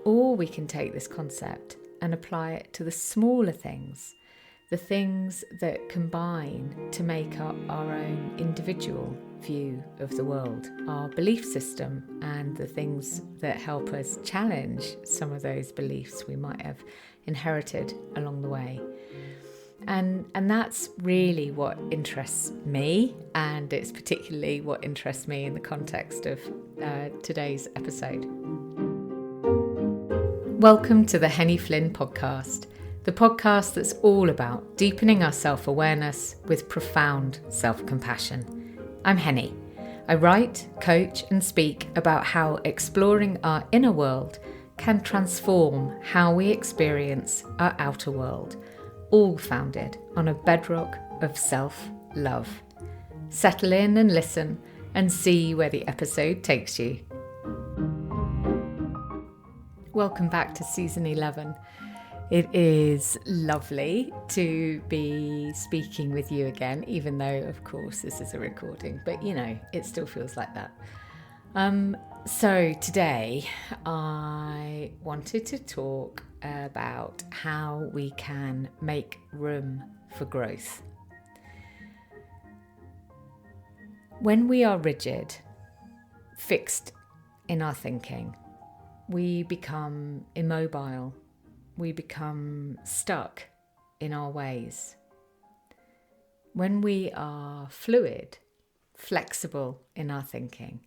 Or we can take this concept and apply it to the smaller things, the things that combine to make up our own individual view of the world, our belief system, and the things that help us challenge some of those beliefs we might have inherited along the way. And that's really what interests me, and it's particularly what interests me in the context of today's episode. Welcome to the Henny Flynn podcast, the podcast that's all about deepening our self-awareness with profound self-compassion. I'm Henny. I write, coach and speak about how exploring our inner world can transform how we experience our outer world, all founded on a bedrock of self-love. Settle in and listen and see where the episode takes you. Welcome back to season 11. It is lovely to be speaking with you again, even though, of course, this is a recording, but it still feels like that. So today I wanted to talk about how we can make room for growth. When we are rigid, fixed in our thinking, we become immobile. We become stuck in our ways. When we are fluid, flexible in our thinking,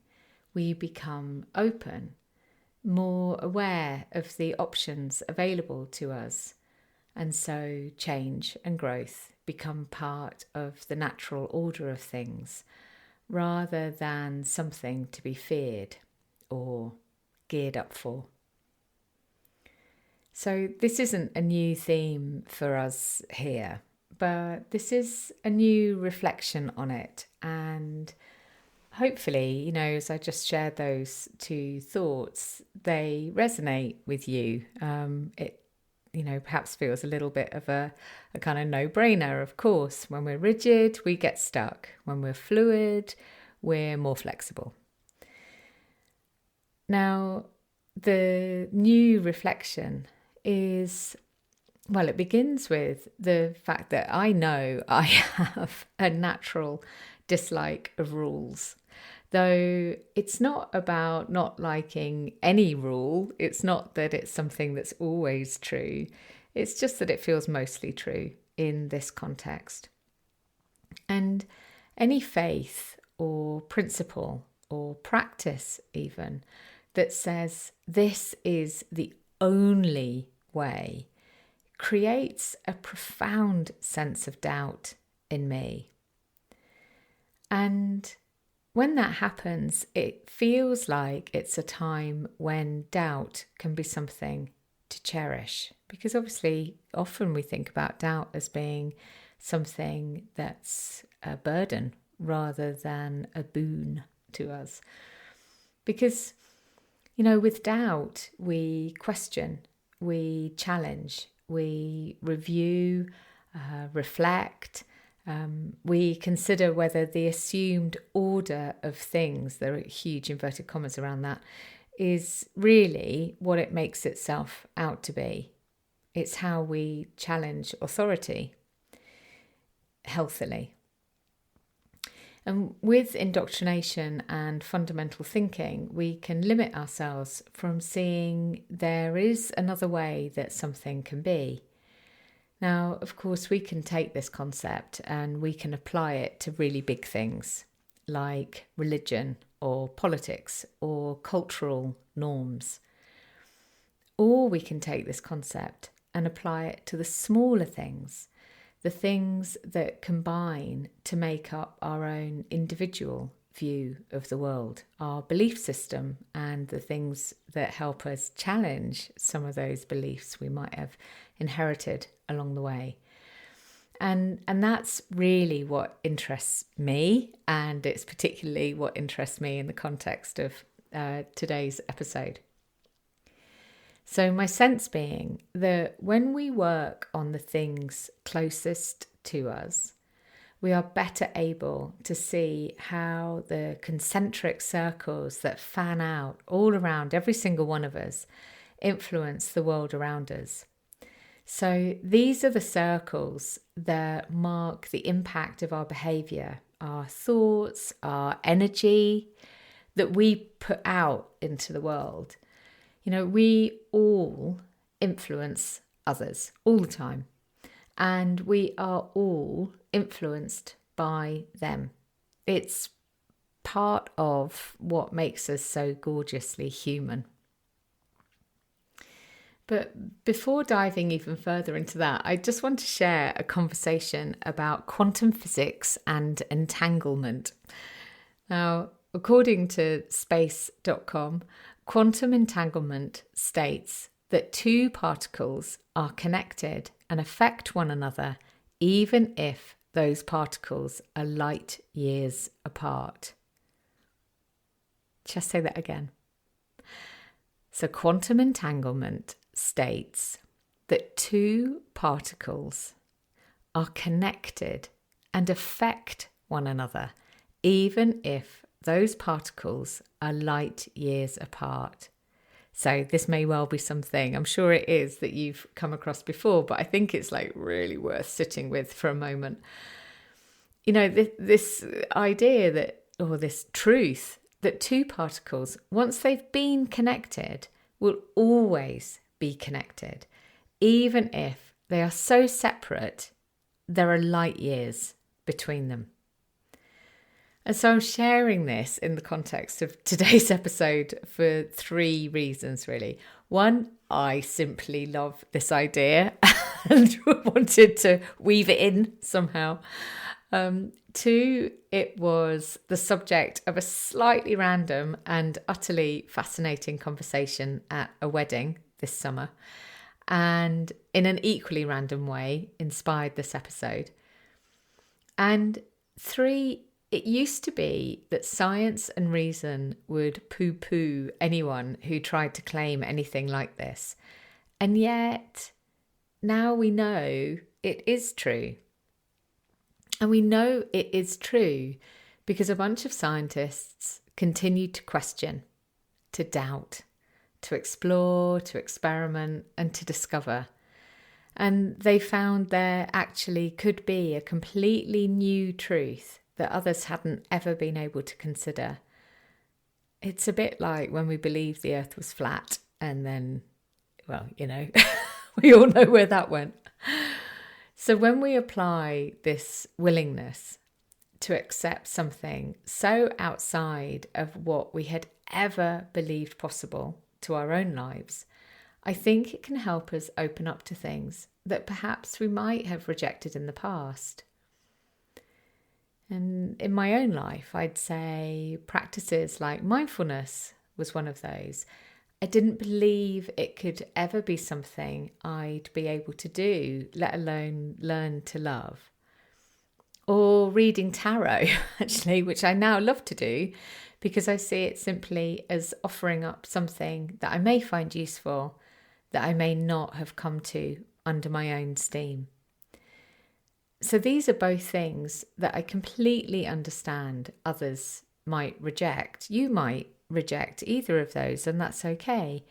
we become open, more aware of the options available to us, and so change and growth become part of the natural order of things rather than something to be feared or geared up for. So this isn't a new theme for us here, but this is a new reflection on it, and hopefully, as I just shared those two thoughts, they resonate with you. It, perhaps feels a little bit of a kind of no-brainer, of course. When we're rigid, we get stuck. When we're fluid, we're more flexible. Now, the new reflection is, it begins with the fact that I know I have a natural dislike of rules. Though it's not about not liking any rule. It's not that it's something that's always true. It's just that it feels mostly true in this context. And any faith or principle or practice even that says this is the only way creates a profound sense of doubt in me. And when that happens, it feels like it's a time when doubt can be something to cherish. Because obviously, often we think about doubt as being something that's a burden rather than a boon to us. Because, with doubt, we question, we challenge, we review, reflect. We consider whether the assumed order of things, there are huge inverted commas around that, is really what it makes itself out to be. It's how we challenge authority healthily. And with indoctrination and fundamental thinking, we can limit ourselves from seeing there is another way that something can be. Now, of course, we can take this concept and we can apply it to really big things like religion or politics or cultural norms. Or we can take this concept and apply it to the smaller things, the things that combine to make up our own individual view of the world, our belief system, and the things that help us challenge some of those beliefs we might have inherited along the way. And that's really what interests me, and it's particularly what interests me in the context of today's episode. So my sense being that when we work on the things closest to us, we are better able to see how the concentric circles that fan out all around every single one of us influence the world around us. So these are the circles that mark the impact of our behaviour, our thoughts, our energy that we put out into the world. We all influence others all the time, and we are all influenced by them. It's part of what makes us so gorgeously human. But before diving even further into that, I just want to share a conversation about quantum physics and entanglement. Now, according to space.com, quantum entanglement states that two particles are connected and affect one another even if those particles are light years apart. Just say that again. So quantum entanglement states that two particles are connected and affect one another, even if those particles are light years apart. So this may well be something, I'm sure it is, that you've come across before, but I think it's really worth sitting with for a moment. This idea that, or this truth, that two particles, once they've been connected, will always be connected, even if they are so separate there are light years between them. And so I'm sharing this in the context of today's episode for three reasons, really. One, I simply love this idea and wanted to weave it in somehow. Two, it was the subject of a slightly random and utterly fascinating conversation at a wedding this summer, and in an equally random way inspired this episode. And three, it used to be that science and reason would poo-poo anyone who tried to claim anything like this. And yet, now we know it is true. And we know it is true because a bunch of scientists continued to question, to doubt, to explore, to experiment, and to discover. And they found there actually could be a completely new truth that others hadn't ever been able to consider. It's a bit like when we believed the earth was flat and then, we all know where that went. So when we apply this willingness to accept something so outside of what we had ever believed possible to our own lives, I think it can help us open up to things that perhaps we might have rejected in the past. And in my own life, I'd say practices like mindfulness was one of those. I didn't believe it could ever be something I'd be able to do, let alone learn to love. Or reading tarot, actually, which I now love to do because I see it simply as offering up something that I may find useful, that I may not have come to under my own steam. So these are both things that I completely understand others might reject. You might reject either of those, and that's okay.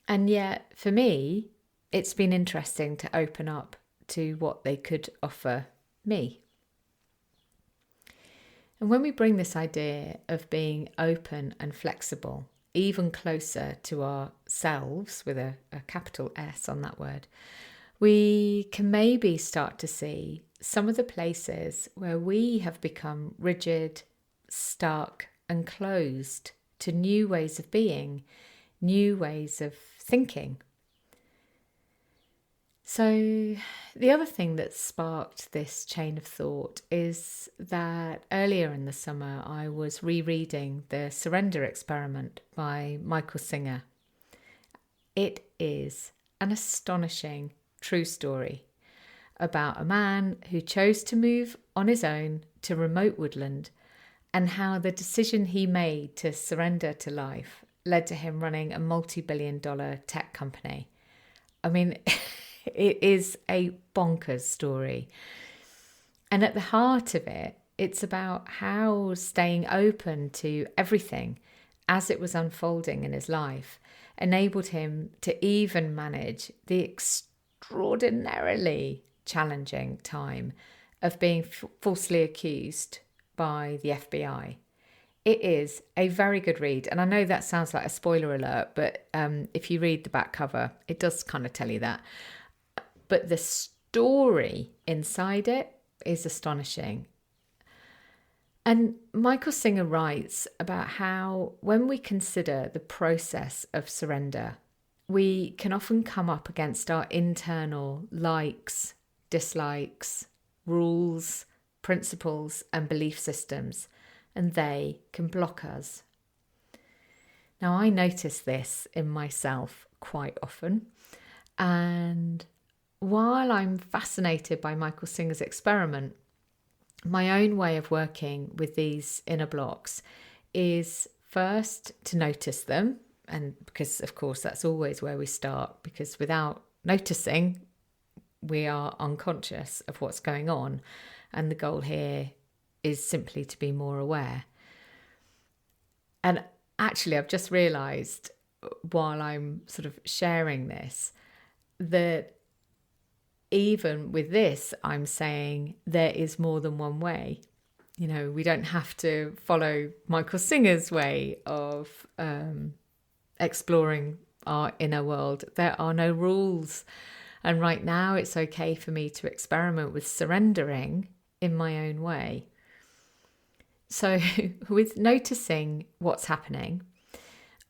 And yet, for me, it's been interesting to open up to what they could offer me. And when we bring this idea of being open and flexible even closer to ourselves, with a capital S on that word, we can maybe start to see some of the places where we have become rigid, stuck, and closed to new ways of being, new ways of thinking. So the other thing that sparked this chain of thought is that earlier in the summer I was rereading The Surrender Experiment by Michael Singer. It is an astonishing true story about a man who chose to move on his own to remote woodland, and how the decision he made to surrender to life led to him running a multi-billion-dollar tech company. I mean, it is a bonkers story. And at the heart of it, it's about how staying open to everything as it was unfolding in his life enabled him to even manage the extraordinarily challenging time of being falsely accused by the FBI. It is a very good read. And I know that sounds like a spoiler alert, but if you read the back cover, it does kind of tell you that. But the story inside it is astonishing. And Michael Singer writes about how when we consider the process of surrender, we can often come up against our internal likes, dislikes, rules, principles, and belief systems, and they can block us. Now, I notice this in myself quite often, and while I'm fascinated by Michael Singer's experiment, my own way of working with these inner blocks is first to notice them, and because of course that's always where we start, because without noticing we are unconscious of what's going on, and the goal here is simply to be more aware. And actually I've just realised while I'm sort of sharing this that even with this, I'm saying there is more than one way. You know, we don't have to follow Michael Singer's way of exploring our inner world. There are no rules. And right now, it's okay for me to experiment with surrendering in my own way. So with noticing what's happening,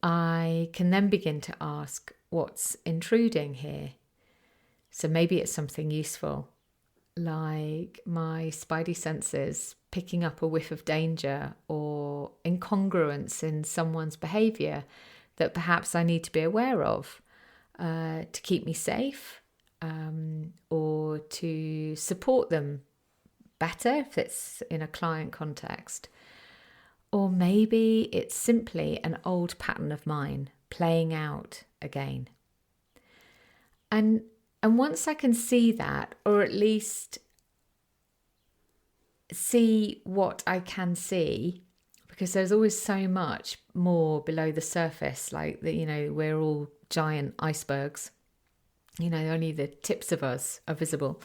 I can then begin to ask what's intruding here. So maybe it's something useful, like my spidey senses picking up a whiff of danger or incongruence in someone's behaviour that perhaps I need to be aware of to keep me safe or to support them better if it's in a client context. Or maybe it's simply an old pattern of mine playing out again. And once I can see that, or at least see what I can see, because there's always so much more below the surface, like that, you know, we're all giant icebergs, you know, only the tips of us are visible.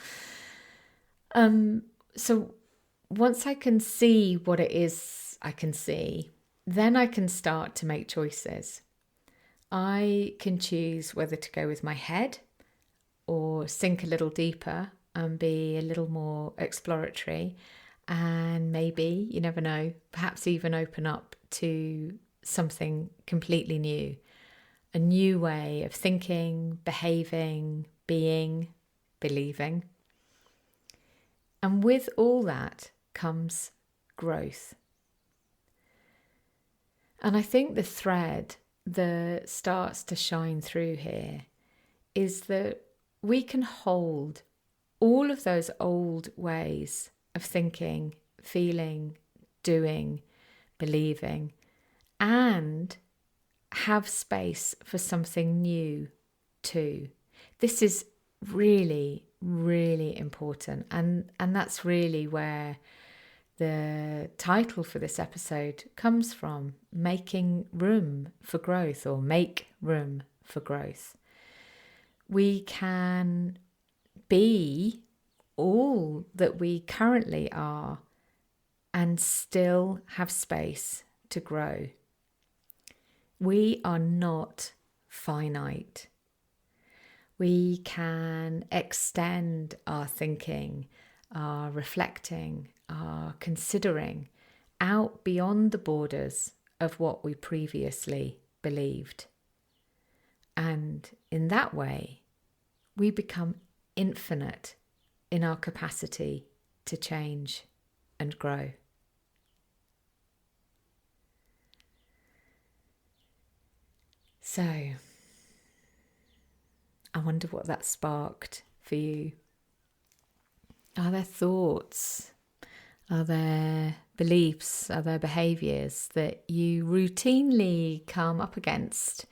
So once I can see what it is I can see, then I can start to make choices. I can choose whether to go with my head or sink a little deeper and be a little more exploratory, and maybe, you never know, perhaps even open up to something completely new, a new way of thinking, behaving, being, believing. And with all that comes growth. And I think the thread that starts to shine through here is that we can hold all of those old ways of thinking, feeling, doing, believing, and have space for something new too. This is really, really important. And that's really where the title for this episode comes from, making room for growth, or make room for growth. We can be all that we currently are and still have space to grow. We are not finite. We can extend our thinking, our reflecting, our considering out beyond the borders of what we previously believed. And in that way, we become infinite in our capacity to change and grow. So, I wonder what that sparked for you. Are there thoughts? Are there beliefs? Are there behaviours that you routinely come up against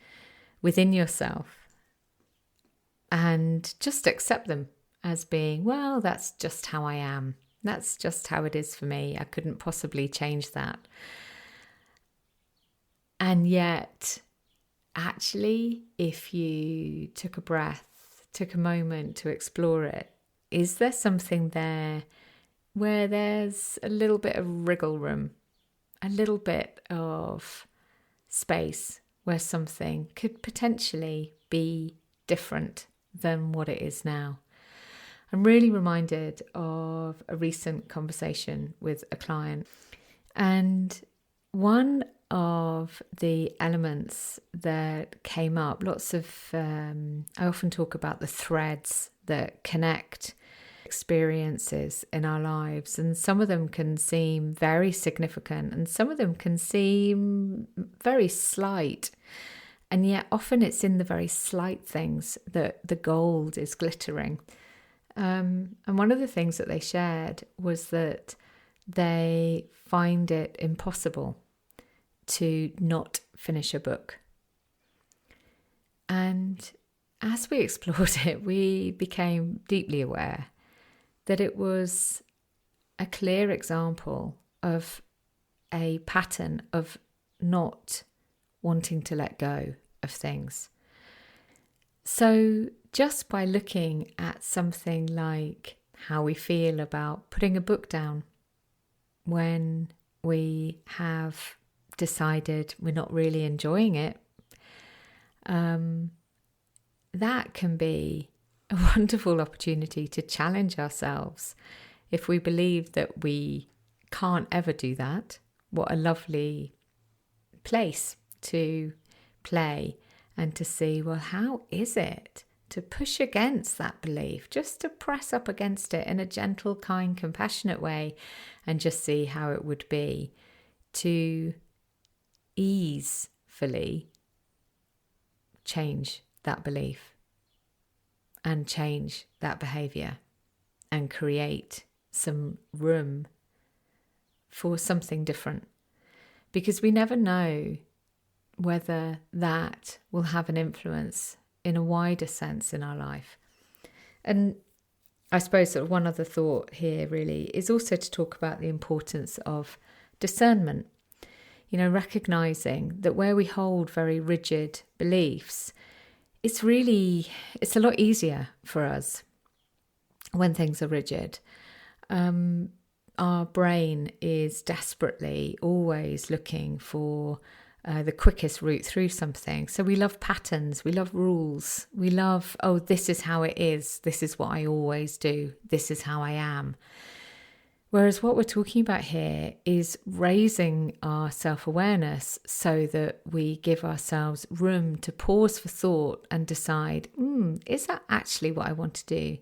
within yourself? And just accept them as being, well, that's just how I am. That's just how it is for me. I couldn't possibly change that. And yet, actually, if you took a breath, took a moment to explore it, is there something there where there's a little bit of wriggle room, a little bit of space where something could potentially be different than what it is now? I'm really reminded of a recent conversation with a client, and one of the elements that came up, I often talk about the threads that connect experiences in our lives, and some of them can seem very significant and some of them can seem very slight, and yet often it's in the very slight things that the gold is glittering. And one of the things that they shared was that they find it impossible to not finish a book. And as we explored it, we became deeply aware that it was a clear example of a pattern of not wanting to let go of things. So just by looking at something like how we feel about putting a book down when we have decided we're not really enjoying it, that can be a wonderful opportunity to challenge ourselves. If we believe that we can't ever do that, what a lovely place to play and to see, well, how is it to push against that belief, just to press up against it in a gentle, kind, compassionate way, and just see how it would be to easefully change that belief and change that behavior and create some room for something different. Because we never know whether that will have an influence in a wider sense in our life. And I suppose sort of one other thought here really is also to talk about the importance of discernment. You know, recognizing that where we hold very rigid beliefs, it's a lot easier for us when things are rigid. Our brain is desperately always looking for the quickest route through something. So we love patterns, we love rules, we love, oh, this is how it is, this is what I always do, this is how I am. Whereas what we're talking about here is raising our self-awareness so that we give ourselves room to pause for thought and decide, is that actually what I want to do?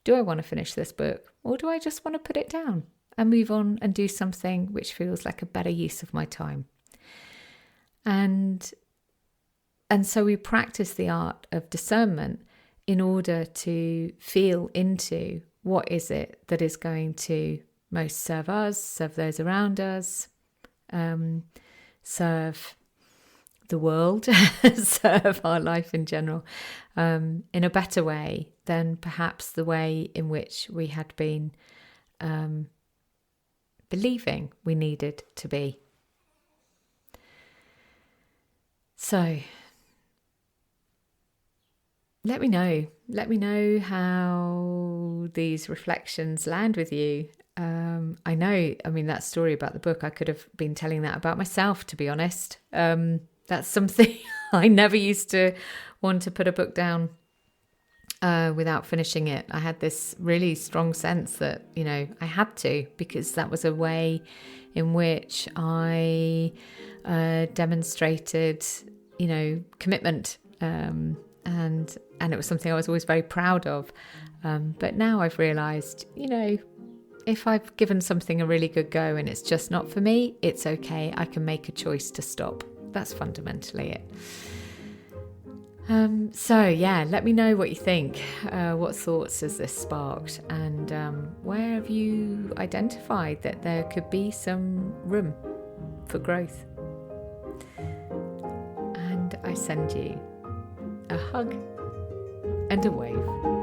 Do I want to finish this book, or do I just want to put it down and move on and do something which feels like a better use of my time? And so we practice the art of discernment in order to feel into what is it that is going to most serve us, serve those around us, serve the world, serve our life in general, in a better way than perhaps the way in which we had been believing we needed to be. So let me know how these reflections land with you. That story about the book, I could have been telling that about myself, to be honest. That's something I never used to want to put a book down without finishing it. I had this really strong sense that, I had to, because that was a way in which I demonstrated, commitment. And it was something I was always very proud of. But now I've realised, if I've given something a really good go and it's just not for me, it's okay. I can make a choice to stop. That's fundamentally it. Let me know what you think. What thoughts has this sparked? And where have you identified that there could be some room for growth? And I send you a hug and a wave.